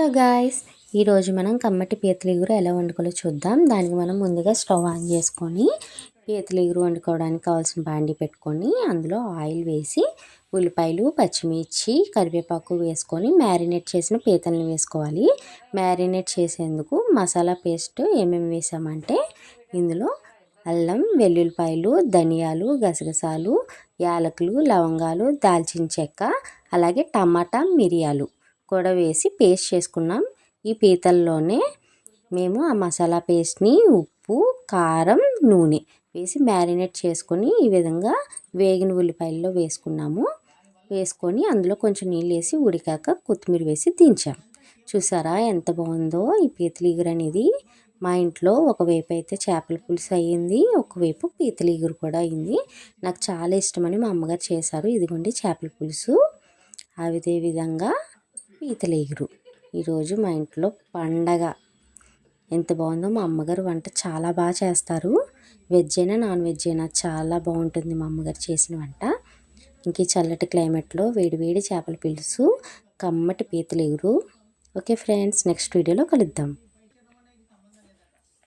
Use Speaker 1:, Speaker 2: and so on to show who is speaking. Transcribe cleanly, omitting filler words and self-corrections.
Speaker 1: Hello guys, ఈరోజు మనం కమ్మటి పీతల ఇగురు ఎలా వండుకోవాలో చూద్దాం. దానికి మనం ముందుగా స్టవ్ ఆన్ చేసుకొని పీతల ఇగురు వండుకోవడానికి కావాల్సిన బాండి పెట్టుకొని అందులో ఆయిల్ వేసి ఉల్లిపాయలు, పచ్చిమిర్చి, కరివేపాకు వేసుకొని మ్యారినేట్ చేసిన పీతలను వేసుకోవాలి. మ్యారినేట్ చేసేందుకు మసాలా పేస్ట్ ఏమేమి వేసామంటే ఇందులో అల్లం, వెల్లుల్లిపాయలు, ధనియాలు, గసగసాలు, యాలకులు, లవంగాలు, దాల్చిన చెక్క, అలాగే టమాటా, మిరియాలు కూడా వేసి పేస్ట్ చేసుకున్నాం. ఈ పీతల్లోనే మేము ఆ మసాలా పేస్ట్ని ఉప్పు, కారం, నూనె వేసి మ్యారినేట్ చేసుకొని ఈ విధంగా వేగిన ఉల్లిపాయల్లో వేసుకొని అందులో కొంచెం నీళ్ళు వేసి ఉడికాక కొత్తిమీర వేసి దించాం. చూసారా ఎంత బాగుందో ఈ పీతల ఇగురు అనేది. మా ఇంట్లో ఒకవైపు అయితే చేపల పులుసు అయ్యింది, ఒకవైపు పీతల ఇగురు కూడా అయింది. నాకు చాలా ఇష్టమని మా అమ్మగారు చేశారు. ఇదిగోండి చేపల పులుసు, అదే విధంగా పీతల ఇగురు. ఈరోజు మా ఇంట్లో పండగ. ఎంత బాగుందో. మా అమ్మగారు వంట చాలా బాగా చేస్తారు. వెజ్ అయినా నాన్ వెజ్ అయినా చాలా బాగుంటుంది మా అమ్మగారు చేసిన వంట. ఇంక ఈ చల్లటి క్లైమేట్లో వేడి వేడి చేపల పులుసు, కమ్మటి పీతల ఇగురు. ఓకే ఫ్రెండ్స్, నెక్స్ట్ వీడియోలో కలుద్దాం.